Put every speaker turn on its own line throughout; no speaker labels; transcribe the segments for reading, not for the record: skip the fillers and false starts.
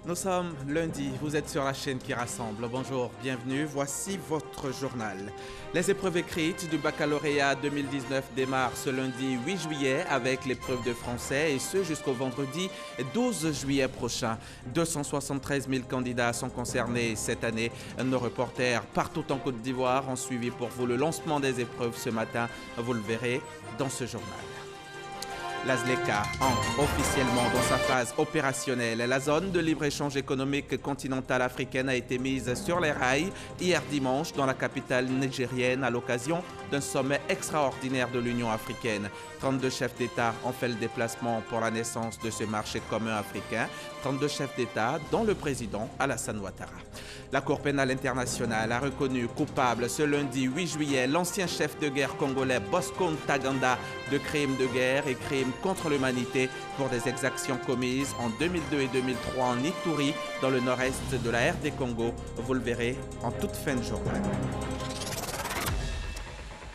Nous sommes lundi, vous êtes sur la chaîne qui rassemble. Bonjour, bienvenue, voici votre journal. Les épreuves écrites du baccalauréat 2019 démarrent ce lundi 8 juillet avec l'épreuve de français et ce jusqu'au vendredi 12 juillet prochain. 273 000 candidats sont concernés cette année. Nos reporters partout en Côte d'Ivoire ont suivi pour vous le lancement des épreuves ce matin. Vous le verrez dans ce journal. La ZLECA entre officiellement dans sa phase opérationnelle. La zone de libre-échange économique continentale africaine a été mise sur les rails hier dimanche dans la capitale nigérienne à l'occasion d'un sommet extraordinaire de l'Union africaine. 32 chefs d'État ont fait le déplacement pour la naissance de ce marché commun africain. 32 chefs d'État, dont le président Alassane Ouattara. La Cour pénale internationale a reconnu coupable ce lundi 8 juillet l'ancien chef de guerre congolais Bosco Ntaganda de crimes de guerre et crimes contre l'humanité pour des exactions commises en 2002 et 2003 en Ituri, dans le nord-est de la RD Congo. Vous le verrez en toute fin de journée.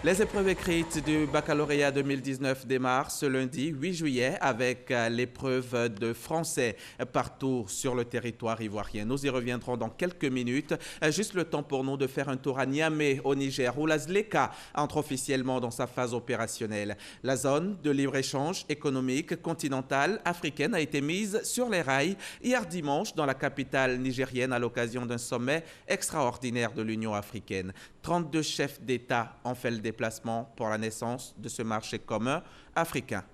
Les épreuves écrites du baccalauréat 2019 démarrent ce lundi 8 juillet avec l'épreuve de français partout sur le territoire ivoirien. Nous y reviendrons dans quelques minutes. Juste le temps pour nous de faire un tour à Niamey au Niger où la ZLECA entre officiellement dans sa phase opérationnelle. La zone de libre-échange économique continentale africaine a été mise sur les rails hier dimanche dans la capitale nigérienne à l'occasion d'un sommet extraordinaire de l'Union africaine. 32 chefs d'État ont fait le déplacement pour la naissance de ce marché commun africain.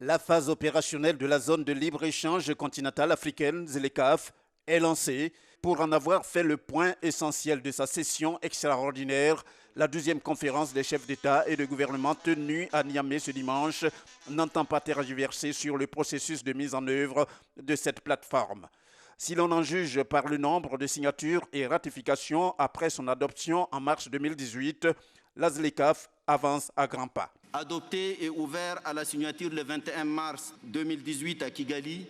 La phase opérationnelle de la zone de libre-échange continentale africaine, ZLECAf, est lancée. Pour en avoir fait le point essentiel de sa session extraordinaire, la 12e conférence des chefs d'État et de gouvernement tenue à Niamey ce dimanche n'entend pas tergiverser sur le processus de mise en œuvre de cette plateforme. Si l'on en juge par le nombre de signatures et ratifications après son adoption en mars 2018, la ZLECAf avance à grands pas.
Adopté et ouvert à la signature le 21 mars 2018 à Kigali,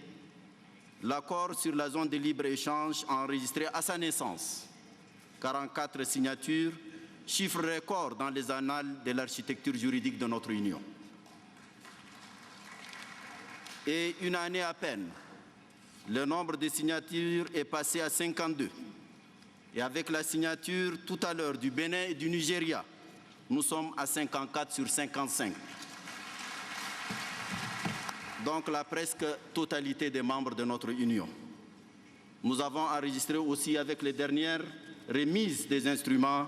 l'accord sur la zone de libre-échange a enregistré à sa naissance 44 signatures, chiffre record dans les annales de l'architecture juridique de notre Union. Et une année à peine, le nombre de signatures est passé à 52. Et avec la signature tout à l'heure du Bénin et du Nigeria, nous sommes à 54 sur 55. Donc la presque totalité des membres de notre Union. Nous avons enregistré aussi avec les dernières remises des instruments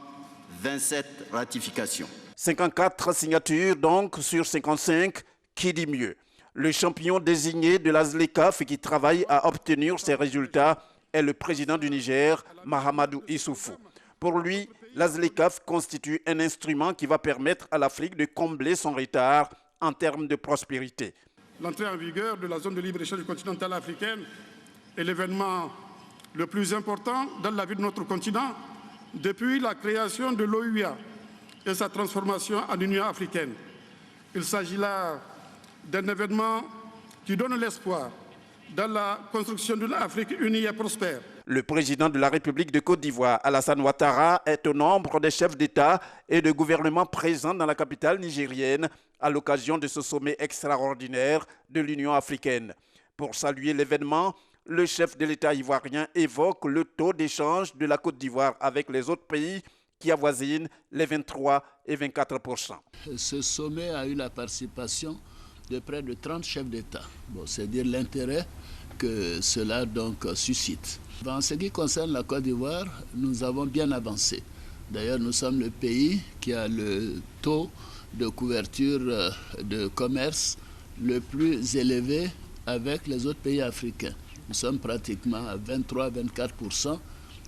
27 ratifications.
54 signatures donc sur 55, qui dit mieux? Le champion désigné de la ZLECAf qui travaille à obtenir ces résultats est le président du Niger, Mahamadou Issoufou. Pour lui, la ZLECAf constitue un instrument qui va permettre à l'Afrique de combler son retard en termes de prospérité.
L'entrée en vigueur de la zone de libre-échange continentale africaine est l'événement le plus important dans la vie de notre continent depuis la création de l'OUA et sa transformation en Union africaine. Il s'agit là d'un événement qui donne l'espoir dans la construction d'une Afrique unie et prospère.
Le président de la République de Côte d'Ivoire, Alassane Ouattara, est au nombre des chefs d'État et de gouvernement présents dans la capitale nigérienne à l'occasion de ce sommet extraordinaire de l'Union africaine. Pour saluer l'événement, le chef de l'État ivoirien évoque le taux d'échange de la Côte d'Ivoire avec les autres pays qui avoisinent les 23 et 24%.
Ce sommet a eu la participation de près de 30 chefs d'État. C'est dire l'intérêt que cela donc suscite. En ce qui concerne la Côte d'Ivoire, nous avons bien avancé. D'ailleurs, nous sommes le pays qui a le taux de couverture de commerce le plus élevé avec les autres pays africains. Nous sommes pratiquement à 23-24%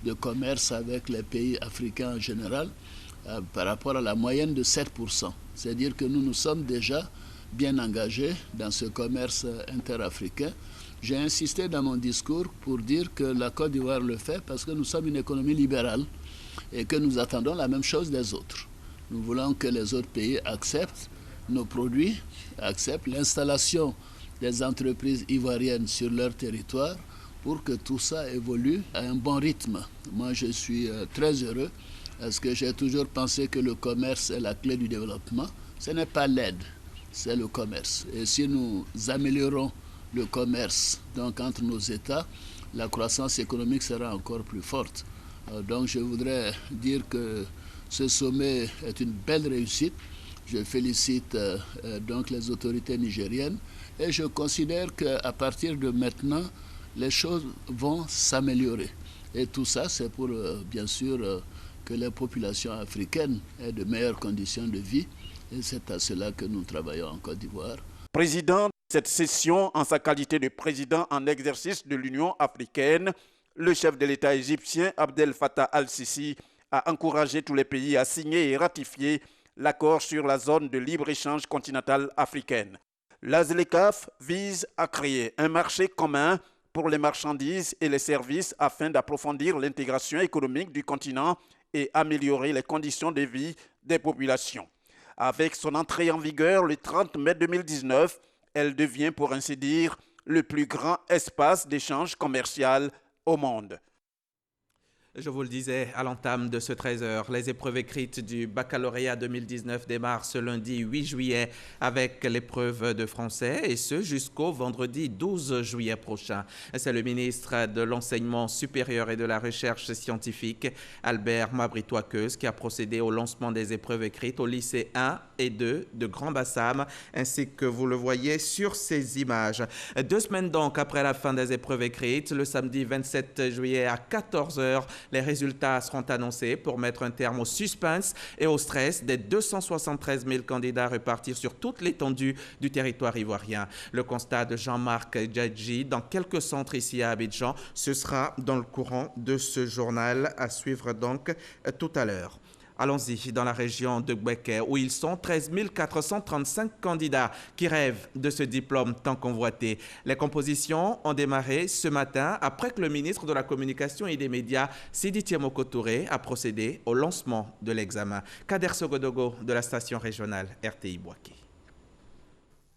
de commerce avec les pays africains en général par rapport à la moyenne de 7%. C'est-à-dire que nous nous sommes déjà bien engagés dans ce commerce interafricain. J'ai insisté dans mon discours pour dire que la Côte d'Ivoire le fait parce que nous sommes une économie libérale et que nous attendons la même chose des autres. Nous voulons que les autres pays acceptent nos produits, acceptent l'installation des entreprises ivoiriennes sur leur territoire pour que tout ça évolue à un bon rythme. Moi, je suis très heureux parce que j'ai toujours pensé que le commerce est la clé du développement. Ce n'est pas l'aide, c'est le commerce. Et si nous améliorons le commerce. Donc entre nos États, la croissance économique sera encore plus forte. Donc je voudrais dire que ce sommet est une belle réussite. Je félicite donc les autorités nigériennes et je considère qu'à partir de maintenant, les choses vont s'améliorer. Et tout ça, c'est pour, bien sûr, que les populations africaines aient de meilleures conditions de vie. Et c'est à cela que nous travaillons en Côte d'Ivoire.
Président de cette session, en sa qualité de président en exercice de l'Union africaine, le chef de l'État égyptien, Abdel Fattah al-Sisi, a encouragé tous les pays à signer et ratifier l'accord sur la zone de libre-échange continentale africaine. La ZLECAf vise à créer un marché commun pour les marchandises et les services afin d'approfondir l'intégration économique du continent et améliorer les conditions de vie des populations. Avec son entrée en vigueur le 30 mai 2019, elle devient pour ainsi dire le plus grand espace d'échange commercial au monde.
Je vous le disais à l'entame de ce 13h, les épreuves écrites du baccalauréat 2019 démarrent ce lundi 8 juillet avec l'épreuve de français et ce jusqu'au vendredi 12 juillet prochain. C'est le ministre de l'Enseignement supérieur et de la Recherche scientifique, Albert Mabry-Touaqueuse, qui a procédé au lancement des épreuves écrites au lycée 1 et 2 de Grand-Bassam, ainsi que vous le voyez sur ces images. 2 semaines donc après la fin des épreuves écrites, le samedi 27 juillet à 14h, les résultats seront annoncés pour mettre un terme au suspense et au stress des 273 000 candidats répartis sur toute l'étendue du territoire ivoirien. Le constat de Jean-Marc Djadji dans quelques centres ici à Abidjan, ce sera dans le courant de ce journal à suivre donc tout à l'heure. Allons-y dans la région de Gbeke où ils sont 13 435 candidats qui rêvent de ce diplôme tant convoité. Les compositions ont démarré ce matin après que le ministre de la Communication et des Médias, Sidi Tiemoko Touré, a procédé au lancement de l'examen. Kader Sogodogo de la station régionale RTI Boaké.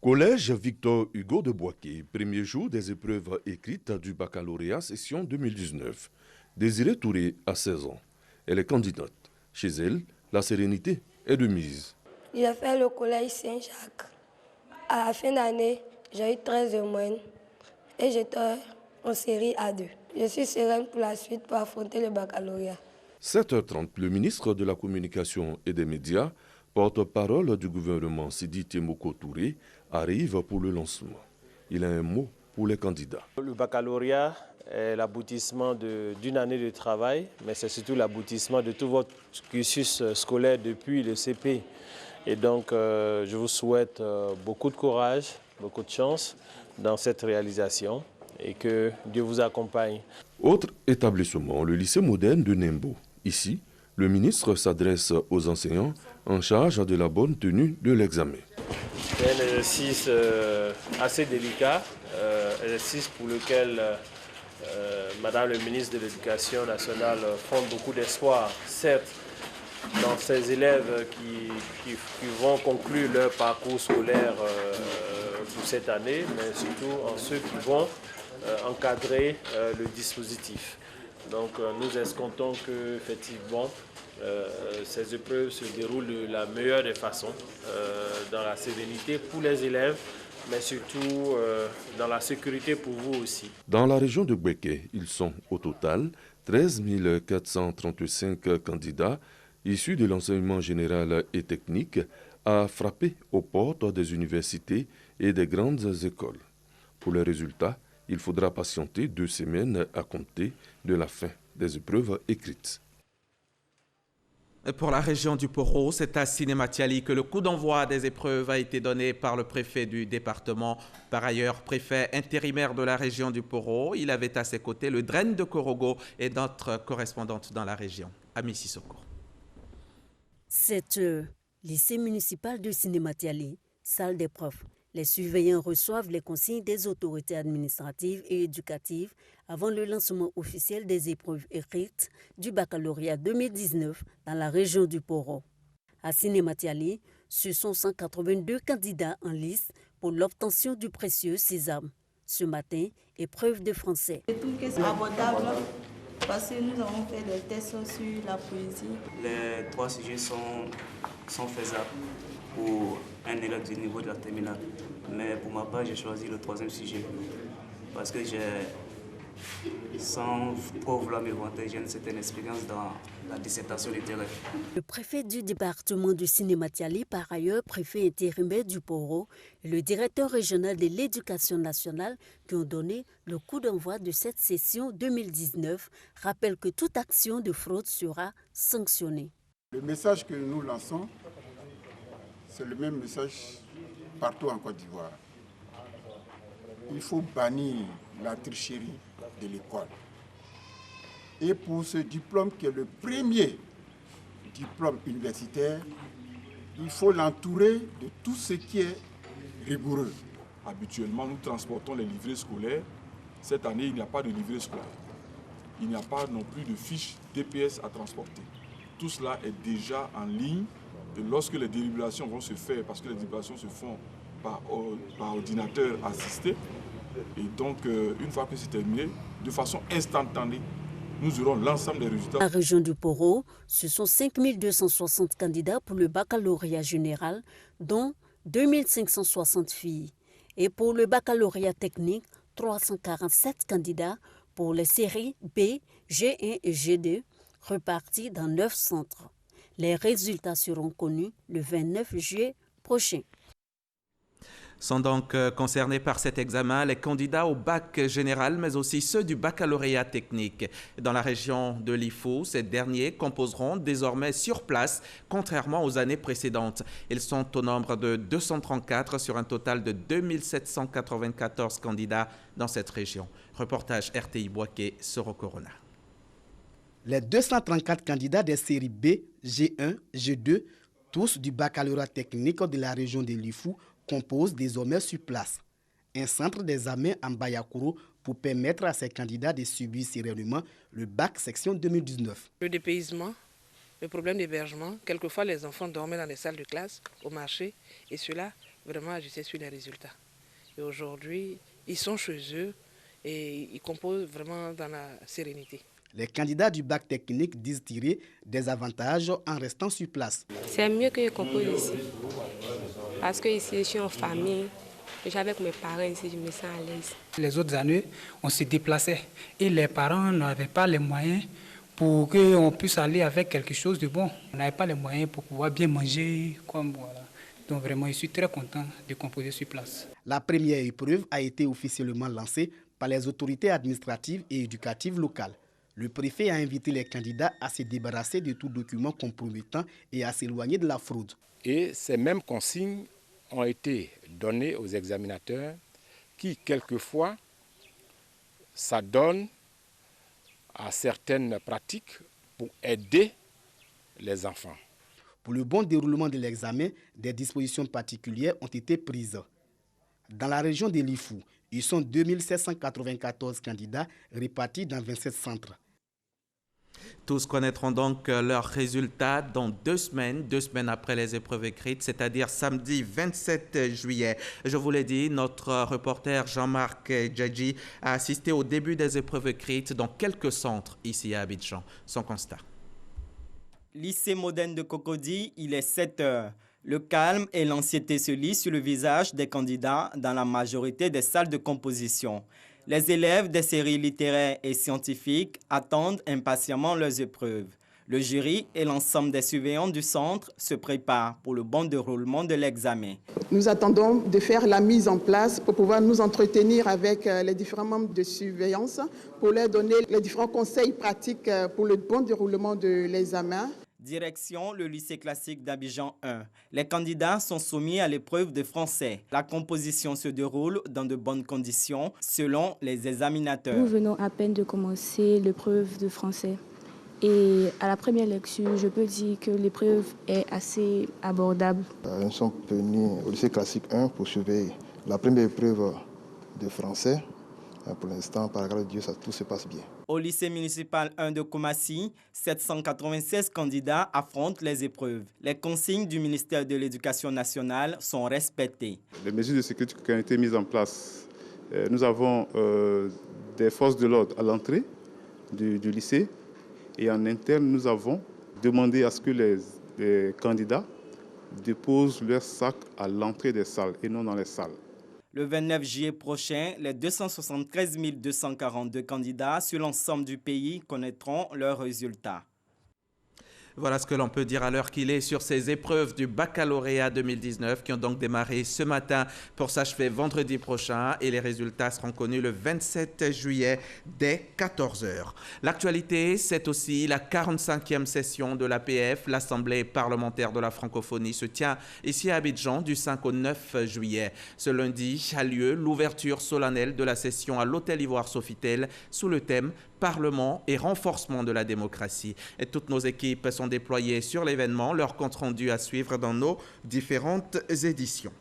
Collège Victor Hugo de Boaké, premier jour des épreuves écrites du baccalauréat session 2019. Désirée Touré a 16 ans. Elle est candidate. Chez elle, la sérénité est de mise.
J'ai fait le collège Saint-Jacques. À la fin d'année, j'ai eu 13 de moyenne et j'étais en série A2. Je suis sereine pour la suite pour affronter le baccalauréat.
7h30, le ministre de la Communication et des Médias, porte-parole du gouvernement Sidi Tiemoko Touré, arrive pour le lancement. Il a un mot pour les candidats.
Le baccalauréat est l'aboutissement d'une année de travail, mais c'est surtout l'aboutissement de tout votre cursus scolaire depuis le CP. Et donc, je vous souhaite beaucoup de courage, beaucoup de chance dans cette réalisation et que Dieu vous accompagne.
Autre établissement, le lycée moderne de Nembo. Ici, le ministre s'adresse aux enseignants en charge de la bonne tenue de l'examen.
C'est un exercice assez délicat, exercice pour lequel Madame le ministre de l'Éducation nationale fonde beaucoup d'espoir, certes, dans ces élèves qui vont conclure leur parcours scolaire pour cette année, mais surtout en ceux qui vont encadrer le dispositif. Donc nous escomptons que effectivement ces épreuves se déroulent de la meilleure des façons, dans la sérénité pour les élèves, mais surtout dans la sécurité pour vous aussi.
Dans la région de Gbeke, ils sont au total 13 435 candidats issus de l'enseignement général et technique à frapper aux portes des universités et des grandes écoles. Pour les résultats, il faudra patienter 2 semaines à compter de la fin des épreuves écrites.
Pour la région du Poro, c'est à Sinématiali que le coup d'envoi des épreuves a été donné par le préfet du département. Par ailleurs, préfet intérimaire de la région du Poro, il avait à ses côtés le DREN de Korogo et notre correspondante dans la région, Ami Sissoko.
C'est lycée municipal de Sinématiali, salle d'épreuve. Les surveillants reçoivent les consignes des autorités administratives et éducatives avant le lancement officiel des épreuves écrites du baccalauréat 2019 dans la région du Poro. À Sinématiali, ce sont 182 candidats en liste pour l'obtention du précieux sésame. Ce matin, épreuve de français.
Je trouve que c'est abordable parce que nous avons fait des tests sur la poésie.
Les 3 sujets sont faisables pour un élève du niveau de la terminale. Mais pour ma part, j'ai choisi le troisième sujet parce que sans trop vouloir me vanter, j'ai une certaine expérience dans la dissertation littéraire.
Le préfet du département du Sinématiali, par ailleurs préfet intérimaire du Poro, et le directeur régional de l'éducation nationale qui ont donné le coup d'envoi de cette session 2019 rappellent que toute action de fraude sera sanctionnée.
Le message que nous lançons, c'est le même message partout en Côte d'Ivoire. Il faut bannir la tricherie de l'école. Et pour ce diplôme qui est le premier diplôme universitaire, il faut l'entourer de tout ce qui est rigoureux.
Habituellement, nous transportons les livrets scolaires. Cette année, il n'y a pas de livret scolaire. Il n'y a pas non plus de fiches DPS à transporter. Tout cela est déjà en ligne. Et lorsque les délibérations vont se faire, parce que les délibérations se font par ordinateur assisté, et donc une fois que c'est terminé, de façon instantanée, nous aurons l'ensemble des résultats.
La région du Poro, ce sont 5260 candidats pour le baccalauréat général, dont 2560 filles. Et pour le baccalauréat technique, 347 candidats pour les séries B, G1 et G2, repartis dans 9 centres. Les résultats seront connus le 29 juillet prochain.
Sont donc concernés par cet examen les candidats au bac général, mais aussi ceux du baccalauréat technique. Dans la région de l'Ifou, ces derniers composeront désormais sur place, contrairement aux années précédentes. Ils sont au nombre de 234 sur un total de 2794 candidats dans cette région. Reportage RTI Boaké, Soro Corona.
Les 234 candidats des séries B, G1, G2, tous du baccalauréat technique de la région de l'Ifou, compose désormais sur place un centre d'examen en Bayakouro pour permettre à ces candidats de subir sereinement le bac section 2019.
Le dépaysement, le problème d'hébergement, quelquefois les enfants dormaient dans les salles de classe, au marché, et cela vraiment agissait sur les résultats. Et aujourd'hui, ils sont chez eux et ils composent vraiment dans la sérénité.
Les candidats du bac technique disent tirer des avantages en restant sur place.
C'est mieux que je compose ici. Parce que ici, je suis en famille. Je suis avec mes parents ici, je me sens à l'aise.
Les autres années, on se déplaçait et les parents n'avaient pas les moyens pour qu'on puisse aller avec quelque chose de bon. On n'avait pas les moyens pour pouvoir bien manger. Voilà. Donc vraiment, je suis très content de composer sur place.
La première épreuve a été officiellement lancée par les autorités administratives et éducatives locales. Le préfet a invité les candidats à se débarrasser de tout document compromettant et à s'éloigner de la fraude.
Et ces mêmes consignes ont été données aux examinateurs qui, quelquefois, s'adonnent à certaines pratiques pour aider les enfants.
Pour le bon déroulement de l'examen, des dispositions particulières ont été prises. Dans la région de l'Ifou, ils sont 2794 candidats répartis dans 27 centres.
Tous connaîtront donc leurs résultats dans 2 semaines après les épreuves écrites, c'est-à-dire samedi 27 juillet. Je vous l'ai dit, notre reporter Jean-Marc Djadji a assisté au début des épreuves écrites dans quelques centres ici à Abidjan. Son constat.
Lycée moderne de Cocody, il est 7 heures. Le calme et l'anxiété se lisent sur le visage des candidats dans la majorité des salles de composition. Les élèves des séries littéraires et scientifiques attendent impatiemment leurs épreuves. Le jury et l'ensemble des surveillants du centre se préparent pour le bon déroulement de l'examen.
Nous attendons de faire la mise en place pour pouvoir nous entretenir avec les différents membres de surveillance pour leur donner les différents conseils pratiques pour le bon déroulement de l'examen.
Direction le lycée classique d'Abidjan 1. Les candidats sont soumis à l'épreuve de français. La composition se déroule dans de bonnes conditions selon les examinateurs.
Nous venons à peine de commencer l'épreuve de français. Et à la première lecture, je peux dire que l'épreuve est assez abordable.
Nous sommes venus au lycée classique 1 pour surveiller la première épreuve de français. Pour l'instant, par la grâce de Dieu, tout se passe bien.
Au lycée municipal 1 de Koumassi, 796 candidats affrontent les épreuves. Les consignes du ministère de l'Éducation nationale sont respectées.
Les mesures de sécurité qui ont été mises en place, nous avons des forces de l'ordre à l'entrée du lycée et en interne, nous avons demandé à ce que les candidats déposent leurs sacs à l'entrée des salles et non dans les salles.
Le 29 juillet prochain, les 273 242 candidats sur l'ensemble du pays connaîtront leurs résultats.
Voilà ce que l'on peut dire à l'heure qu'il est sur ces épreuves du baccalauréat 2019 qui ont donc démarré ce matin pour s'achever vendredi prochain et les résultats seront connus le 27 juillet dès 14 h. L'actualité, c'est aussi la 45e session de l'APF, l'Assemblée parlementaire de la francophonie, se tient ici à Abidjan du 5 au 9 juillet. Ce lundi a lieu l'ouverture solennelle de la session à l'Hôtel Ivoire Sofitel sous le thème Parlement et renforcement de la démocratie. Et toutes nos équipes sont déployées sur l'événement, leur compte rendu à suivre dans nos différentes éditions.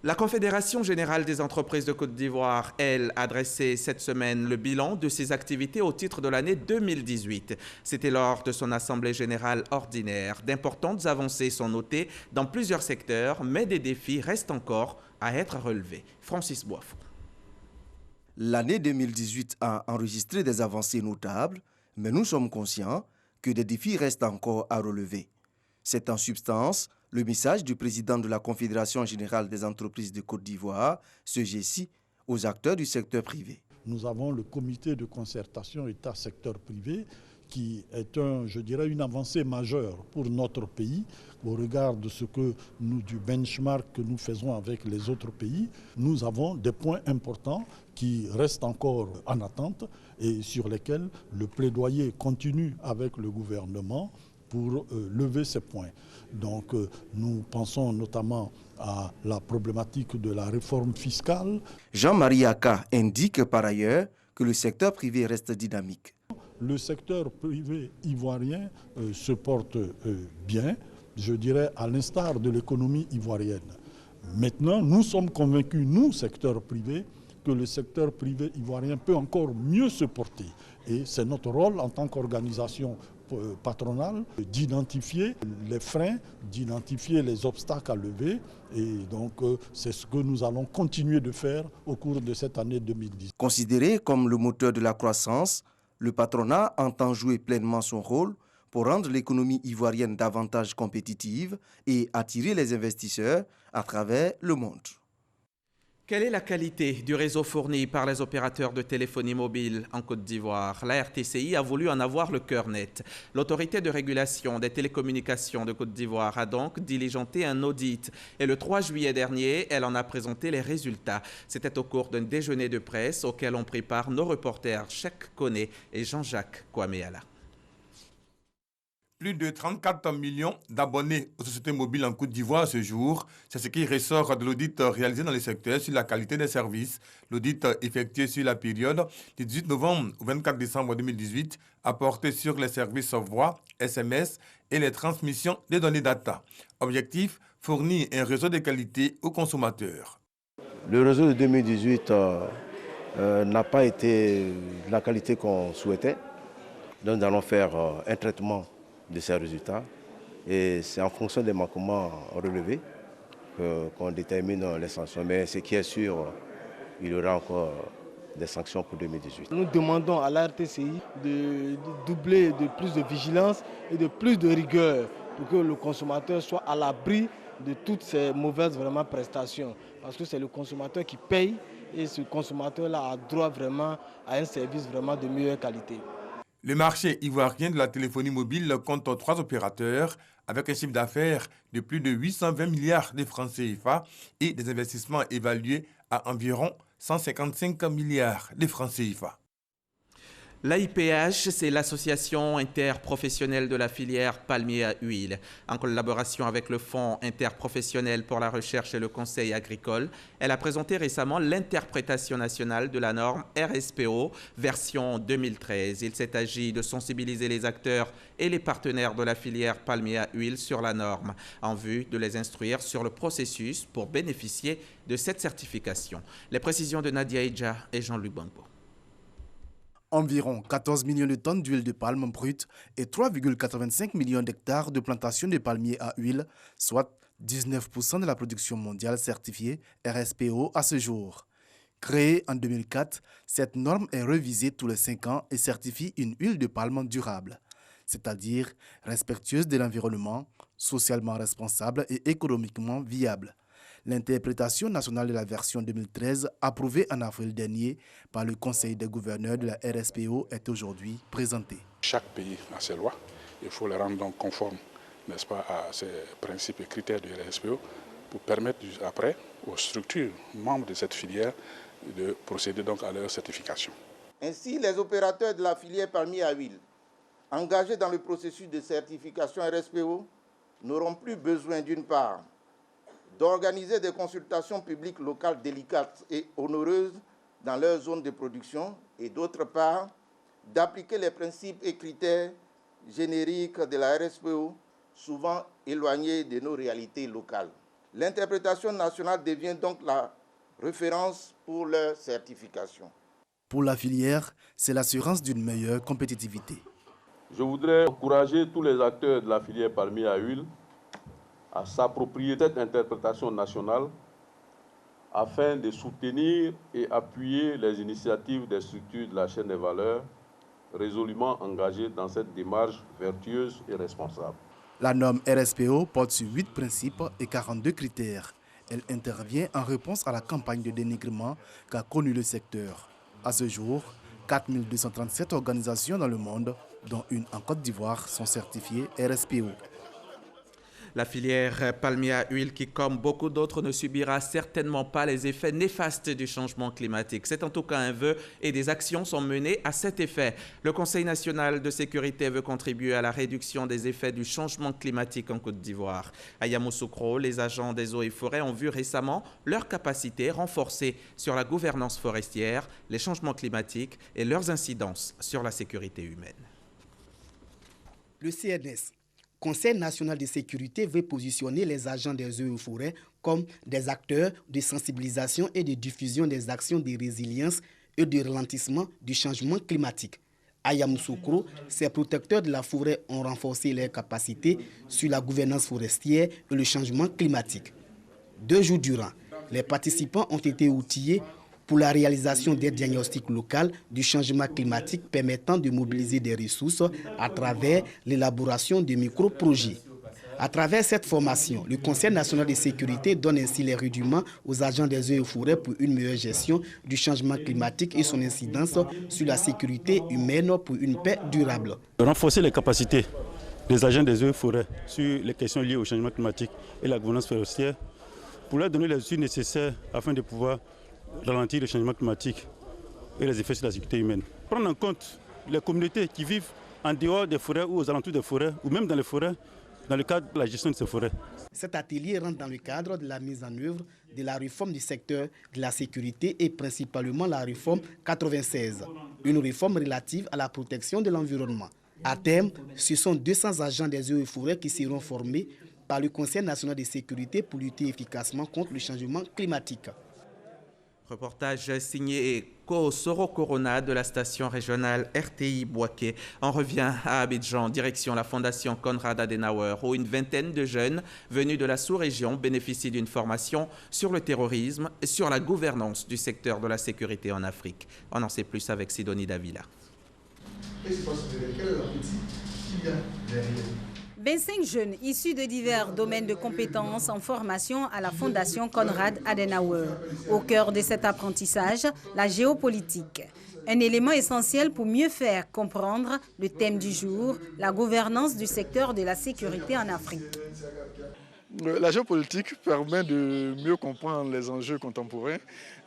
La Confédération générale des entreprises de Côte d'Ivoire, elle, a dressé cette semaine le bilan de ses activités au titre de l'année 2018. C'était lors de son assemblée générale ordinaire. D'importantes avancées sont notées dans plusieurs secteurs, mais des défis restent encore à être relevés. Francis Boifou.
L'année 2018 a enregistré des avancées notables, mais nous sommes conscients que des défis restent encore à relever. C'est en substance le message du président de la Confédération générale des entreprises de Côte d'Ivoire, ce GECI, aux acteurs du secteur privé.
Nous avons le comité de concertation État-secteur privé qui est une avancée majeure pour notre pays au regard de du benchmark que nous faisons avec les autres pays. Nous avons des points importants qui restent encore en attente et sur lesquels le plaidoyer continue avec le gouvernement pour lever ces points. Donc nous pensons notamment à la problématique de la réforme fiscale.
Jean-Marie Aka indique par ailleurs que le secteur privé reste dynamique.
Le secteur privé ivoirien se porte bien, je dirais à l'instar de l'économie ivoirienne. Maintenant, nous sommes convaincus, nous, secteur privé, que le secteur privé ivoirien peut encore mieux se porter. Et c'est notre rôle en tant qu'organisation patronale d'identifier les freins, d'identifier les obstacles à lever. Et donc, c'est ce que nous allons continuer de faire au cours de cette année 2010.
Considéré comme le moteur de la croissance, le patronat entend jouer pleinement son rôle pour rendre l'économie ivoirienne davantage compétitive et attirer les investisseurs à travers le monde.
Quelle est la qualité du réseau fourni par les opérateurs de téléphonie mobile en Côte d'Ivoire? La RTCI a voulu en avoir le cœur net. L'autorité de régulation des télécommunications de Côte d'Ivoire a donc diligenté un audit. Et le 3 juillet dernier, elle en a présenté les résultats. C'était au cours d'un déjeuner de presse auquel ont pris part nos reporters Cheikh Koné et Jean-Jacques Kouaméala.
Plus de 34 millions d'abonnés aux sociétés mobiles en Côte d'Ivoire à ce jour. C'est ce qui ressort de l'audit réalisé dans les secteurs sur la qualité des services. L'audit effectué sur la période du 18 novembre au 24 décembre 2018 a porté sur les services voix, SMS et les transmissions des données data. Objectif, fournir un réseau de qualité aux consommateurs.
Le réseau de 2018 n'a pas été de la qualité qu'on souhaitait. Donc nous allons faire un traitement de ces résultats et c'est en fonction des manquements relevés qu'on détermine les sanctions. Mais ce qui est sûr, il y aura encore des sanctions pour 2018.
Nous demandons à la RTCI de doubler de plus de vigilance et de plus de rigueur pour que le consommateur soit à l'abri de toutes ces mauvaises prestations. Parce que c'est le consommateur qui paye et ce consommateur-là a droit vraiment à un service vraiment de meilleure qualité.
Le marché ivoirien de la téléphonie mobile compte 3 opérateurs avec un chiffre d'affaires de plus de 820 milliards de francs CFA et des investissements évalués à environ 155 milliards de francs CFA.
L'AIPH, c'est l'association interprofessionnelle de la filière palmier à huile. En collaboration avec le Fonds interprofessionnel pour la recherche et le conseil agricole, elle a présenté récemment l'interprétation nationale de la norme RSPO version 2013. Il s'est agi de sensibiliser les acteurs et les partenaires de la filière palmier à huile sur la norme, en vue de les instruire sur le processus pour bénéficier de cette certification. Les précisions de Nadia Idja et Jean-Luc Bangbo.
Environ 14 millions de tonnes d'huile de palme brute et 3,85 millions d'hectares de plantations de palmiers à huile, soit 19% de la production mondiale certifiée RSPO à ce jour. Créée en 2004, cette norme est révisée tous les 5 ans et certifie une huile de palme durable, c'est-à-dire respectueuse de l'environnement, socialement responsable et économiquement viable.
L'interprétation nationale de la version 2013, approuvée en avril dernier par le Conseil des gouverneurs de la RSPO, est aujourd'hui présentée.
Chaque pays a ses lois. Il faut les rendre donc conformes, n'est-ce pas, à ces principes et critères de la RSPO pour permettre après aux structures membres de cette filière de procéder donc à leur certification.
Ainsi, les opérateurs de la filière palmier à huile engagés dans le processus de certification RSPO n'auront plus besoin d'une part d'organiser des consultations publiques locales délicates et onéreuses dans leur zone de production et d'autre part d'appliquer les principes et critères génériques de la RSPO, souvent éloignés de nos réalités locales. L'interprétation nationale devient donc la référence pour leur certification.
Pour la filière, c'est l'assurance d'une meilleure compétitivité.
Je voudrais encourager tous les acteurs de la filière palmier à huile à s'approprier cette interprétation nationale afin de soutenir et appuyer les initiatives des structures de la chaîne des valeurs résolument engagées dans cette démarche vertueuse et responsable.
La norme RSPO porte sur 8 principes et 42 critères. Elle intervient en réponse à la campagne de dénigrement qu'a connue le secteur. À ce jour, 4237 organisations dans le monde, dont une en Côte d'Ivoire, sont certifiées RSPO.
La filière palmier à huile qui, comme beaucoup d'autres, ne subira certainement pas les effets néfastes du changement climatique. C'est en tout cas un vœu et des actions sont menées à cet effet. Le Conseil national de sécurité veut contribuer à la réduction des effets du changement climatique en Côte d'Ivoire. À Yamoussoukro, les agents des eaux et forêts ont vu récemment leur capacité renforcée sur la gouvernance forestière, les changements climatiques et leurs incidences sur la sécurité humaine.
Le CNS, Conseil national de sécurité, veut positionner les agents des eaux et forêts comme des acteurs de sensibilisation et de diffusion des actions de résilience et de ralentissement du changement climatique. À Yamoussoukro, ces protecteurs de la forêt ont renforcé leurs capacités sur la gouvernance forestière et le changement climatique. 2 jours durant, les participants ont été outillés pour la réalisation des diagnostics locaux du changement climatique permettant de mobiliser des ressources à travers l'élaboration de micro-projets. À travers cette formation, le Conseil national de sécurité donne ainsi les rudiments aux agents des eaux et forêts pour une meilleure gestion du changement climatique et son incidence sur la sécurité humaine pour une paix durable.
Renforcer les capacités des agents des eaux et forêts sur les questions liées au changement climatique et la gouvernance forestière pour leur donner les outils nécessaires afin de pouvoir ralentir le changement climatique et les effets sur la sécurité humaine. Prendre en compte les communautés qui vivent en dehors des forêts ou aux alentours des forêts ou même dans les forêts dans le cadre de la gestion de ces forêts.
Cet atelier rentre dans le cadre de la mise en œuvre de la réforme du secteur de la sécurité et principalement la réforme 96, une réforme relative à la protection de l'environnement. À terme, ce sont 200 agents des eaux et forêts qui seront formés par le Conseil national de sécurité pour lutter efficacement contre le changement climatique.
Reportage signé Soro Corona de la station régionale RTI Bouaké. On revient à Abidjan, direction la fondation Konrad Adenauer, où une vingtaine de jeunes venus de la sous-région bénéficient d'une formation sur le terrorisme et sur la gouvernance du secteur de la sécurité en Afrique. On en sait plus avec Sidonie Davila.
25 jeunes issus de divers domaines de compétences en formation à la Fondation Konrad Adenauer. Au cœur de cet apprentissage, la géopolitique. Un élément essentiel pour mieux faire comprendre le thème du jour, la gouvernance du secteur de la sécurité en Afrique.
La géopolitique permet de mieux comprendre les enjeux contemporains,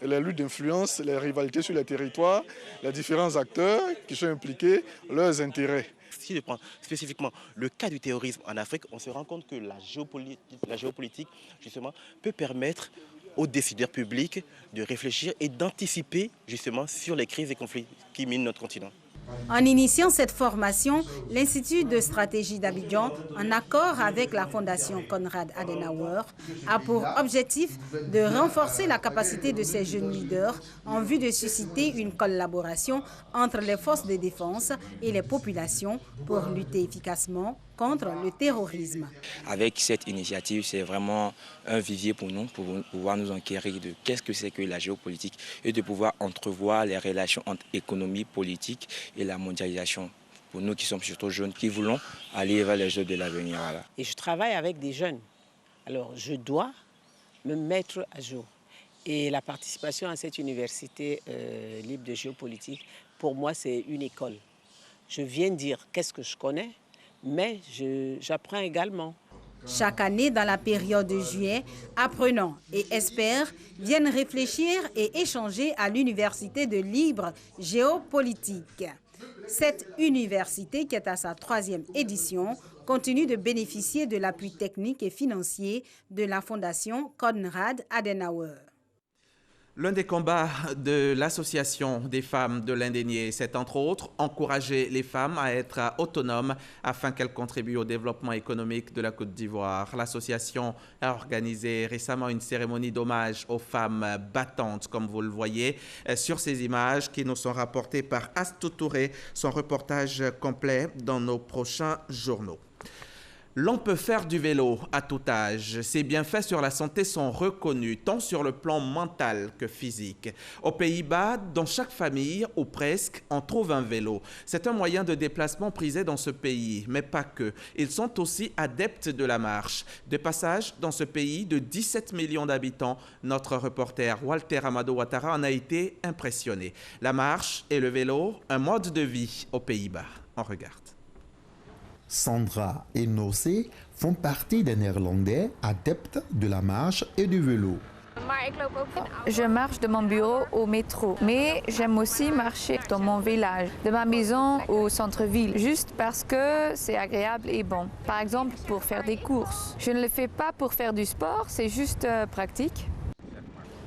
les luttes d'influence, les rivalités sur les territoires, les différents acteurs qui sont impliqués, leurs intérêts.
Si je prends spécifiquement le cas du terrorisme en Afrique, on se rend compte que la géopolitique justement, peut permettre aux décideurs publics de réfléchir et d'anticiper justement sur les crises et conflits qui minent notre continent.
En initiant cette formation, l'Institut de stratégie d'Abidjan, en accord avec la Fondation Konrad Adenauer, a pour objectif de renforcer la capacité de ces jeunes leaders en vue de susciter une collaboration entre les forces de défense et les populations pour lutter efficacement contre le terrorisme.
Avec cette initiative, c'est vraiment un vivier pour nous, pour pouvoir nous enquérir de qu'est-ce que c'est que la géopolitique et de pouvoir entrevoir les relations entre économie, politique et la mondialisation. Pour nous qui sommes surtout jeunes, qui voulons aller vers les jeux de l'avenir. Voilà.
Et je travaille avec des jeunes. Alors je dois
me mettre à jour. Et la participation à cette université libre de géopolitique, pour moi, c'est une école. Je viens dire qu'est-ce que je connais, mais j'apprends également.
Chaque année, dans la période de juillet, apprenants et experts viennent réfléchir et échanger à l'Université de libre géopolitique. Cette université, qui est à sa 3e édition, continue de bénéficier de l'appui technique et financier de la Fondation Konrad Adenauer.
L'un des combats de l'Association des femmes de l'Indénié, c'est entre autres encourager les femmes à être autonomes afin qu'elles contribuent au développement économique de la Côte d'Ivoire. L'association a organisé récemment une cérémonie d'hommage aux femmes battantes, comme vous le voyez sur ces images qui nous sont rapportées par Astou Touré. Son reportage complet dans nos prochains journaux. L'on peut faire du vélo à tout âge. Ses bienfaits sur la santé sont reconnus, tant sur le plan mental que physique. Aux Pays-Bas, dans chaque famille, ou presque, on trouve un vélo. C'est un moyen de déplacement prisé dans ce pays, mais pas que. Ils sont aussi adeptes de la marche. De passage dans ce pays de 17 millions d'habitants, notre reporter Walter Amado Ouattara en a été impressionné. La marche et le vélo, un mode de vie aux Pays-Bas. On regarde.
Sandra et Nossé font partie des Néerlandais adeptes de la marche et du vélo.
Je marche de mon bureau au métro, mais j'aime aussi marcher dans mon village, de ma maison au centre-ville, juste parce que c'est agréable et bon. Par exemple, pour faire des courses. Je ne le fais pas pour faire du sport, c'est juste pratique.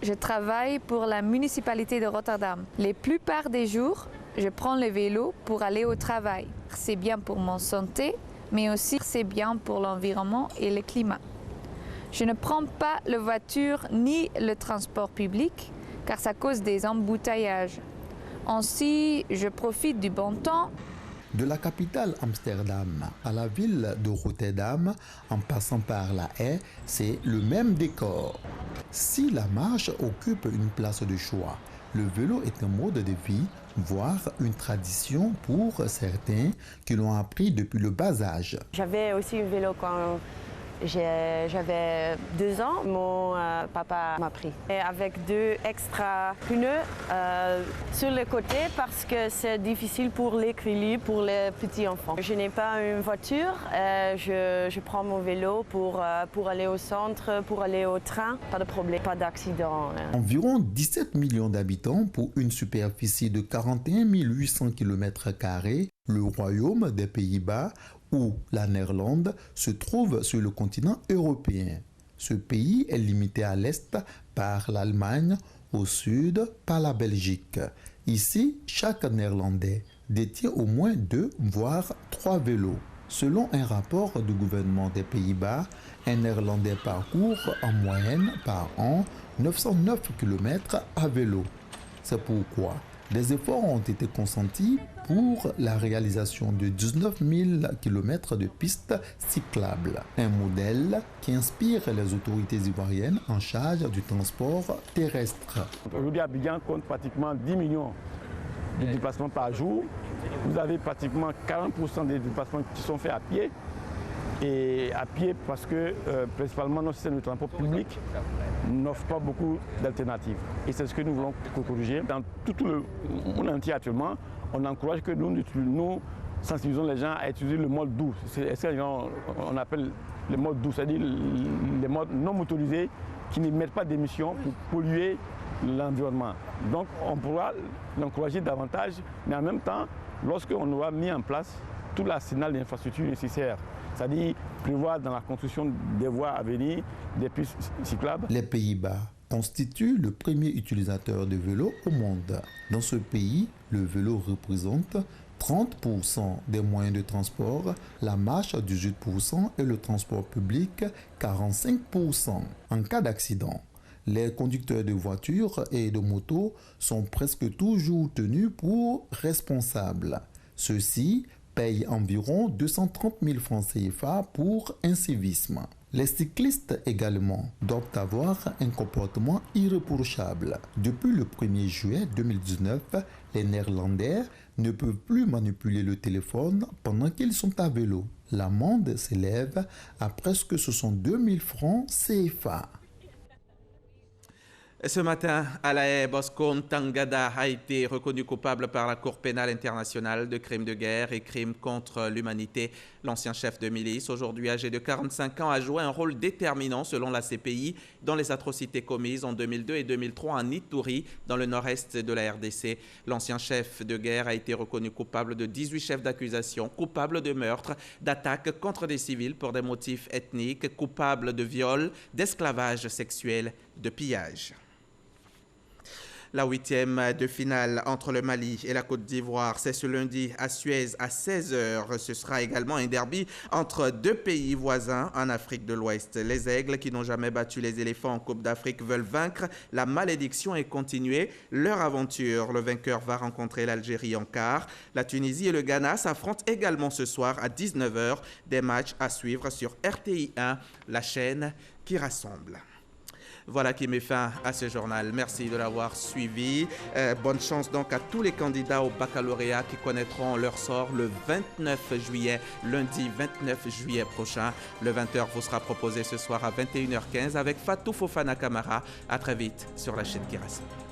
Je travaille pour la municipalité de Rotterdam. La plupart des jours, je prends le vélo pour aller au travail. C'est bien pour mon santé, mais aussi c'est bien pour l'environnement et le climat. Je ne prends pas la voiture ni le transport public, car ça cause des embouteillages. Ainsi, je profite du bon temps.
De la capitale Amsterdam à la ville de Rotterdam, en passant par la Haye, c'est le même décor. Si la marche occupe une place de choix, le vélo est un mode de vie, voire une tradition pour certains qui l'ont appris depuis le bas âge.
J'avais aussi un vélo quand j'avais 2 ans, mon papa m'a pris. Et avec 2 extra pneus sur le côté parce que c'est difficile pour l'équilibre pour les petits enfants. Je n'ai pas une voiture, je prends mon vélo pour aller au centre, pour aller au train. Pas de problème, pas d'accident.
Environ 17 millions d'habitants pour une superficie de 41 800 km², le Royaume des Pays-Bas où la Néerlande se trouve sur le continent européen. Ce pays est limité à l'est par l'Allemagne, au sud par la Belgique. Ici, chaque Néerlandais détient au moins 2 voire 3 vélos. Selon un rapport du gouvernement des Pays-Bas, un Néerlandais parcourt en moyenne par an 909 km à vélo. C'est pourquoi des efforts ont été consentis pour la réalisation de 19 000 km de pistes cyclables. Un modèle qui inspire les autorités ivoiriennes en charge du transport terrestre.
Aujourd'hui, Abidjan compte pratiquement 10 millions de déplacements par jour. Vous avez pratiquement 40% des déplacements qui sont faits à pied. Et à pied parce que principalement notre système de transport public n'offre pas beaucoup d'alternatives. Et c'est ce que nous voulons corriger. Dans tout le monde entier actuellement, on encourage que nous sensibilisons les gens à utiliser le mode doux. C'est ce qu'on appelle le mode doux, c'est-à-dire les modes non motorisés qui n'émettent pas d'émissions pour polluer l'environnement. Donc on pourra l'encourager davantage, mais en même temps, lorsqu'on aura mis en place tout l'arsenal d'infrastructures nécessaires, c'est-à-dire prévoir dans la construction des voies à venir, des pistes cyclables.
Les Pays-Bas constituent le premier utilisateur de vélo au monde. Dans ce pays, le vélo représente 30% des moyens de transport, la marche 18% et le transport public 45%. En cas d'accident, les conducteurs de voitures et de motos sont presque toujours tenus pour responsables. Ceux-ci payent environ 230 000 francs CFA pour un civisme. Les cyclistes également doivent avoir un comportement irréprochable. Depuis le 1er juillet 2019, les Néerlandais ne peuvent plus manipuler le téléphone pendant qu'ils sont à vélo. L'amende s'élève à presque 62 000 francs CFA.
Ce matin, à La Haye, Bosco Ntaganda a été reconnu coupable par la Cour pénale internationale de crimes de guerre et crimes contre l'humanité. L'ancien chef de milice, aujourd'hui âgé de 45 ans, a joué un rôle déterminant selon la CPI dans les atrocités commises en 2002 et 2003 en Ituri, dans le nord-est de la RDC. L'ancien chef de guerre a été reconnu coupable de 18 chefs d'accusation, coupable de meurtre, d'attaques contre des civils pour des motifs ethniques, coupable de viol, d'esclavage sexuel, de pillage. La 8e de finale entre le Mali et la Côte d'Ivoire, c'est ce lundi à Suez à 16h. Ce sera également un derby entre deux pays voisins en Afrique de l'Ouest. Les Aigles, qui n'ont jamais battu les éléphants en Coupe d'Afrique, veulent vaincre la malédiction et continuer leur aventure. Le vainqueur va rencontrer l'Algérie en quart. La Tunisie et le Ghana s'affrontent également ce soir à 19h. Des matchs à suivre sur RTI 1, la chaîne qui rassemble. Voilà qui met fin à ce journal. Merci de l'avoir suivi. Bonne chance donc à tous les candidats au baccalauréat qui connaîtront leur sort le 29 juillet, lundi 29 juillet prochain. Le 20h vous sera proposé ce soir à 21h15 avec Fatou Fofana Camara. À très vite sur la chaîne qui rassemble.